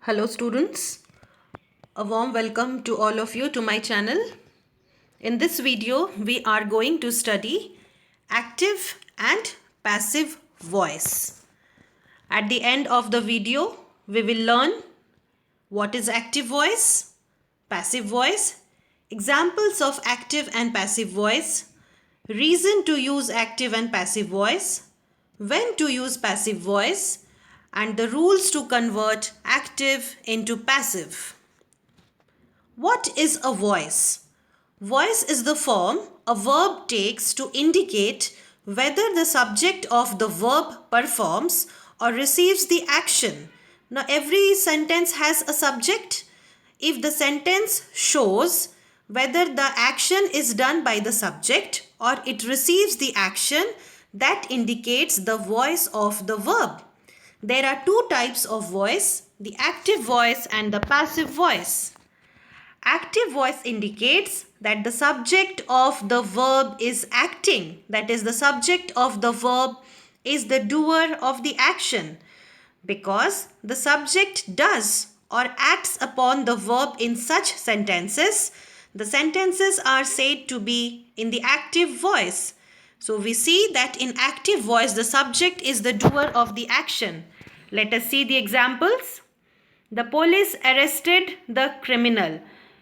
Hello students, a warm welcome to all of you to my channel. In this video, we are going to study active and passive voice. At the end of the video, we will learn what is active voice, passive voice, examples of active and passive voice, reason to use active and passive voice, when to use passive voice, and the rules to convert active into passive. What is a voice? Voice is the form a verb takes to indicate whether the subject of the verb performs or receives the action. Now, every sentence has a subject. If the sentence shows whether the action is done by the subject or it receives the action, that indicates the voice of the verb. There are two types of voice, the active voice and the passive voice. Active voice indicates that the subject of the verb is acting. That is, the subject of the verb is the doer of the action, because the subject does or acts upon the verb in such sentences. The sentences are said to be in the active voice. So we see that in active voice, the subject is the doer of the action. Let us see the examples. The police arrested the criminal.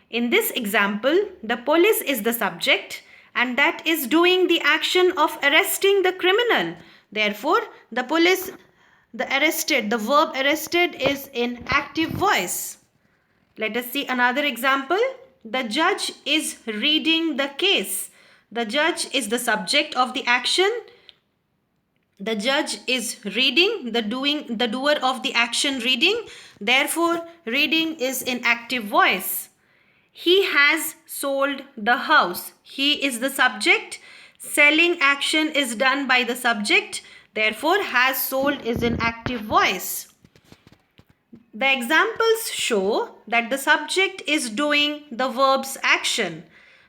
In this example, the police is the subject and that is doing the action of arresting the criminal. Therefore, the verb arrested is in active voice. Let us see another example. The judge is reading the case. The judge is the subject of the action. The judge is reading, the doer of the action reading. Therefore, reading is in active voice. He has sold the house. He is the subject. Selling action is done by the subject. Therefore, has sold is in active voice. The examples show that the subject is doing the verb's action.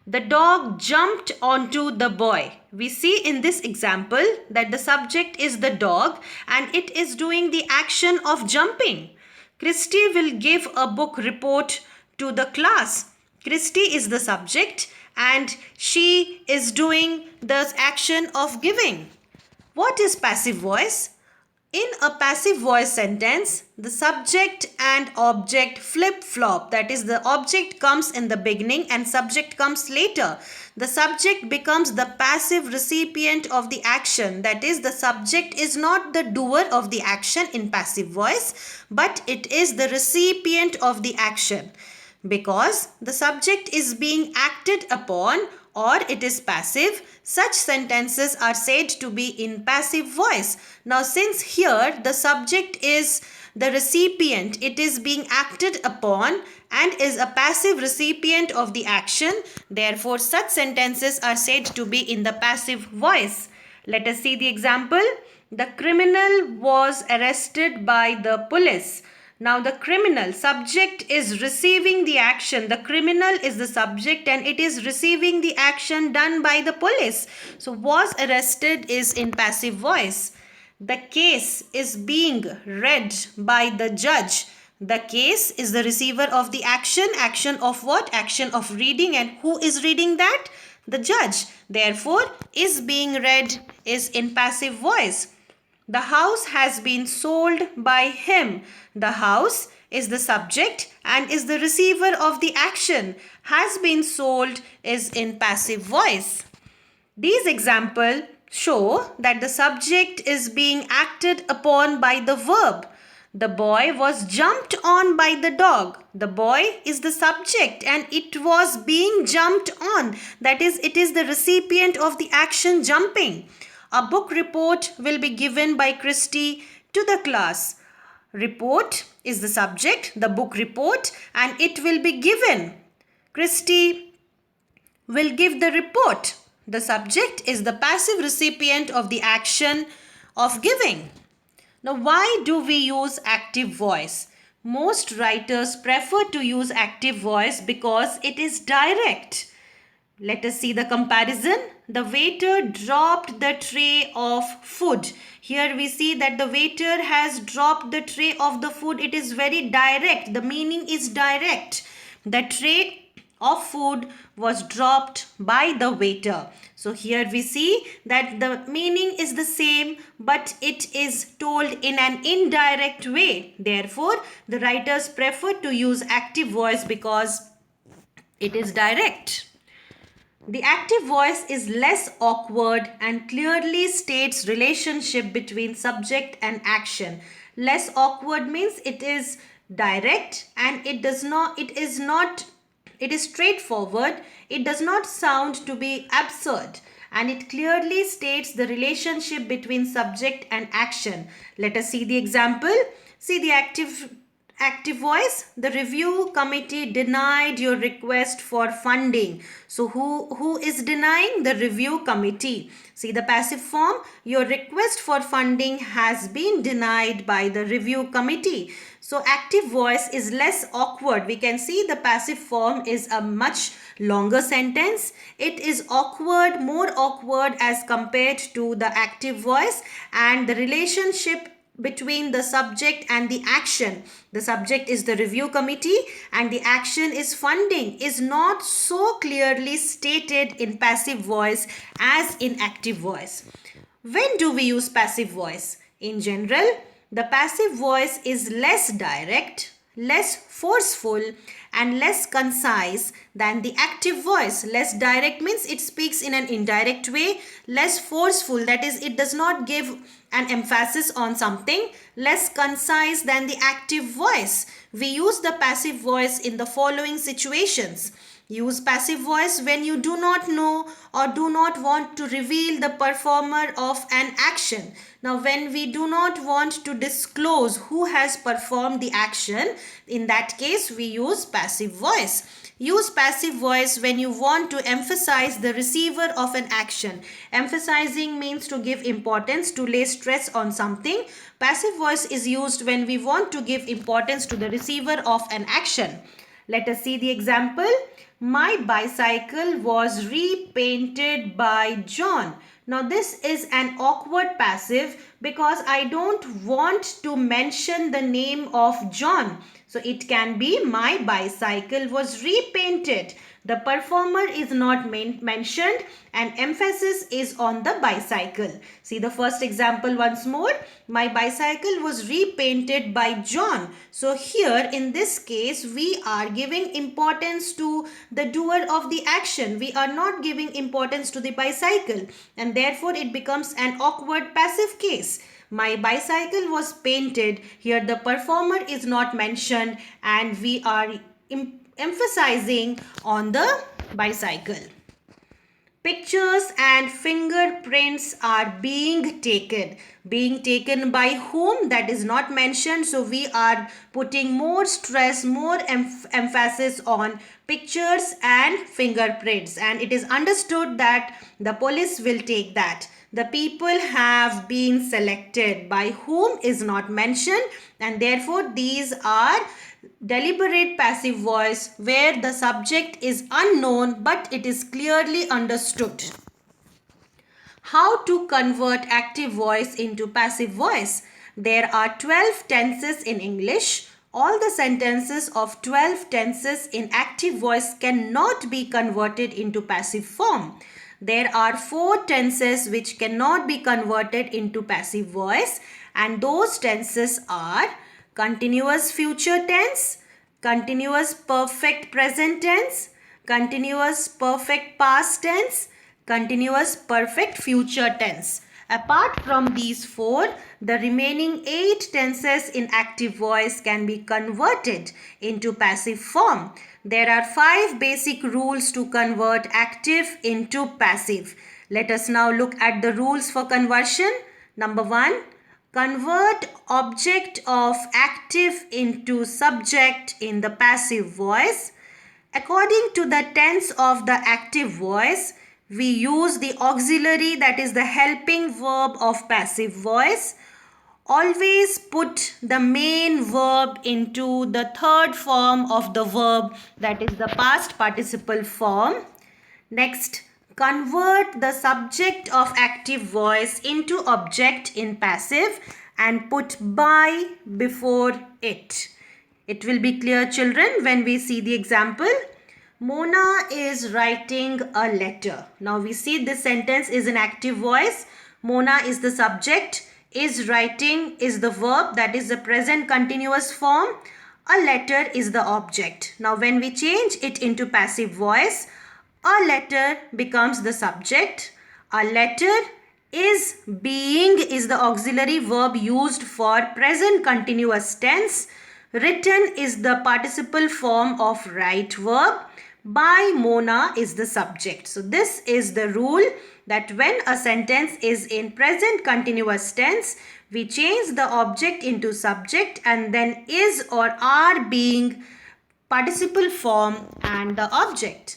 The dog jumped onto the boy. We see in this example that the subject is the dog and it is doing the action of jumping. Christy will give a book report to the class. Christy is the subject and she is doing the action of giving. What is passive voice? In a passive voice sentence, the subject and object flip-flop. That is, the object comes in the beginning and subject comes later. The subject becomes the passive recipient of the action. That is, the subject is not the doer of the action in passive voice, but it is the recipient of the action. Because the subject is being acted upon or it is passive, such sentences are said to be in passive voice. Now, since here the subject is the recipient, it is being acted upon and is a passive recipient of the action. Therefore, such sentences are said to be in the passive voice. Let us see the example. The criminal was arrested by the police. Now, the criminal subject is receiving the action. The criminal is the subject and it is receiving the action done by the police. So, was arrested is in passive voice. The case is being read by the judge. The case is the receiver of the action. Action of what? Action of reading. And who is reading that? The judge. Therefore, is being read is in passive voice. The house has been sold by him. The house is the subject and is the receiver of the action. Has been sold is in passive voice. These examples show that the subject is being acted upon by the verb. The boy was jumped on by the dog. The boy is the subject and it was being jumped on. That is, it is the recipient of the action jumping. A book report will be given by Christy to the class. Report is the subject, the book report, and it will be given. Christy will give the report. The subject is the passive recipient of the action of giving. Now, why do we use active voice? Most writers prefer to use active voice because it is direct. Let us see the comparison. The waiter dropped the tray of food. Here we see that the waiter has dropped the tray of the food. It is very direct. The meaning is direct. The tray of food was dropped by the waiter. So here we see that the meaning is the same, but it is told in an indirect way. Therefore, the writers prefer to use active voice because it is direct. The active voice is less awkward and clearly states relationship between subject and action. Less awkward means it is direct and it is straightforward. It does not sound to be absurd and it clearly states the relationship between subject and action. Let us see the example. See the active voice. The review committee denied your request for funding. So who is denying? The review committee. See the passive form. Your request for funding has been denied by the review committee. So active voice is less awkward. We can see the passive form is a much longer sentence. It is awkward, more awkward as compared to the active voice, and the relationship between the subject and the action. The subject is the review committee and the action is funding, is not so clearly stated in passive voice as in active voice. When do we use passive voice? In general, the passive voice is less direct, less forceful and less concise than the active voice. Less direct means it speaks in an indirect way. Less forceful, that is, it does not give an emphasis on something. Less concise than the active voice. We use the passive voice in the following situations. Use passive voice when you do not know or do not want to reveal the performer of an action. Now, when we do not want to disclose who has performed the action, in that case, we use passive voice. Use passive voice when you want to emphasize the receiver of an action. Emphasizing means to give importance, to lay stress on something. Passive voice is used when we want to give importance to the receiver of an action. Let us see the example. My bicycle was repainted by John. Now this is an awkward passive because I don't want to mention the name of John. So it can be my bicycle was repainted. The performer is not mentioned and emphasis is on the bicycle. See the first example once more. My bicycle was repainted by John. So here in this case we are giving importance to the doer of the action. We are not giving importance to the bicycle and therefore it becomes an awkward passive case. My bicycle was painted. Here the performer is not mentioned and we are emphasizing on the bicycle. Pictures and fingerprints are being taken. Being taken by whom? That is not mentioned. So we are putting more stress, more emphasis on pictures and fingerprints. And it is understood that the police will take that. The people have been selected. By whom is not mentioned. And therefore these are deliberate passive voice where the subject is unknown but it is clearly understood. How to convert active voice into passive voice? There are 12 tenses in English. All the sentences of 12 tenses in active voice cannot be converted into passive form. There are 4 tenses which cannot be converted into passive voice, and those tenses are continuous future tense, continuous perfect present tense, continuous perfect past tense, continuous perfect future tense. Apart from these 4, the remaining 8 tenses in active voice can be converted into passive form. There are 5 basic rules to convert active into passive. Let us now look at the rules for conversion. Number 1. Convert object of active into subject in the passive voice. According to the tense of the active voice, we use the auxiliary, that is the helping verb of passive voice. Always put the main verb into the third form of the verb, that is the past participle form. Next, convert the subject of active voice into object in passive and put by before it. It will be clear, children, when we see the example. Mona is writing a letter. Now we see this sentence is an active voice. Mona is the subject. Is writing is the verb, that is the present continuous form. A letter is the object. Now when we change it into passive voice, a letter becomes the subject. A letter is being is the auxiliary verb used for present continuous tense. Written is the participle form of right verb. By Mona is the subject. So this is the rule that when a sentence is in present continuous tense, we change the object into subject and then is or are being participle form and the object.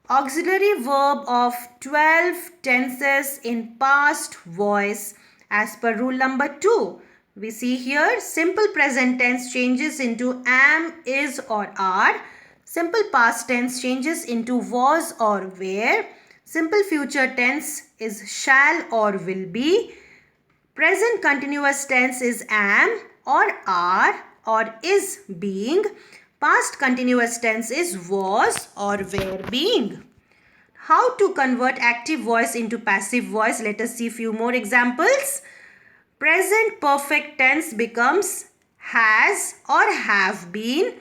Auxiliary verb of 12 tenses in past voice as per rule number 2. We see here simple present tense changes into am, is or are. Simple past tense changes into was or were. Simple future tense is shall or will be. Present continuous tense is am or are or is being. Past continuous tense is was or were being. How to convert active voice into passive voice? Let us see few more examples. Present perfect tense becomes has or have been.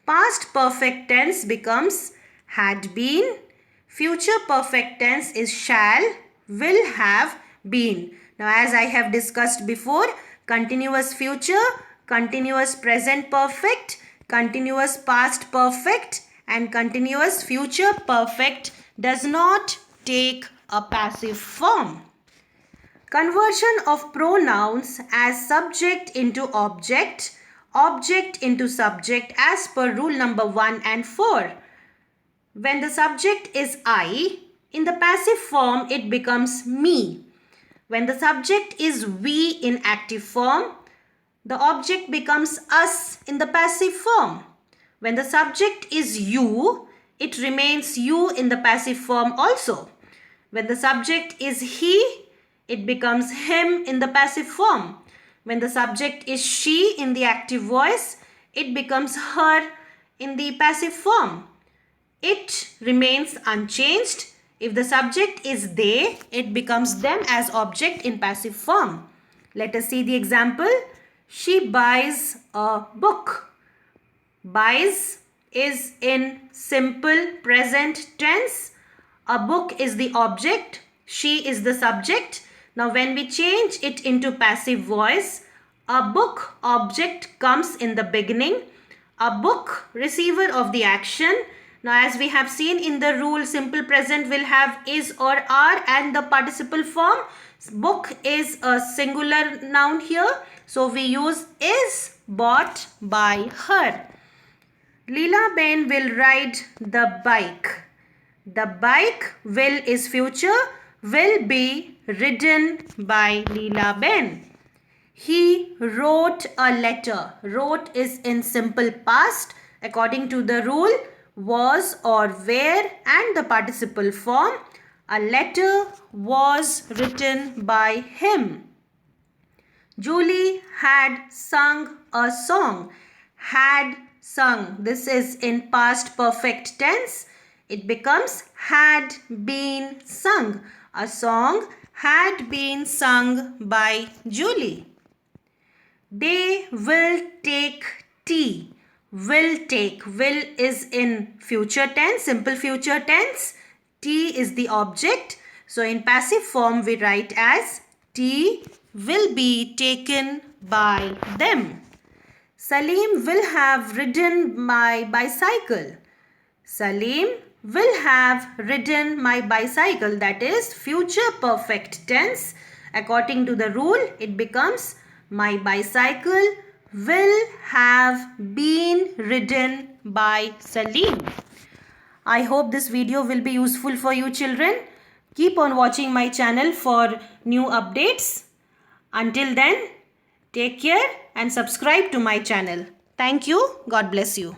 Past perfect tense becomes had been. Future perfect tense is shall, will have been. Now as I have discussed before, continuous future, continuous present perfect, continuous past perfect and continuous future perfect does not take a passive form. Conversion of pronouns as subject into object, object into subject as per rule number 1 and 4. When the subject is I, in the passive form it becomes me. When the subject is we in active form, the object becomes us in the passive form. When the subject is you, it remains you in the passive form also. When the subject is he, it becomes him in the passive form. When the subject is she in the active voice, it becomes her in the passive form. It remains unchanged. If the subject is they, it becomes them as object in passive form. Let us see the example. She buys a book. Buys is in simple present tense. A book is the object. She is the subject. Now when we change it into passive voice, a book object comes in the beginning. A book receiver of the action. Now as we have seen in the rule, simple present will have is or are and the participle form. Book is a singular noun here. So we use is bought by her. Leela Ben will ride the bike. The bike will is future, will be ridden by Leela Ben. He wrote a letter. Wrote is in simple past according to the rule was or were and the participle form. A letter was written by him. Julie had sung a song. Had sung. This is in past perfect tense. It becomes had been sung. A song had been sung by Julie. They will take tea. Will take. Will is in future tense, simple future tense. Tea is the object. So in passive form we write as tea will be taken by them. Salim will have ridden my bicycle. Salim will have ridden my bicycle. That is future perfect tense. According to the rule, it becomes my bicycle will have been ridden by Salim. I hope this video will be useful for you children. Keep on watching my channel for new updates. Until then, take care and subscribe to my channel. Thank you. God bless you.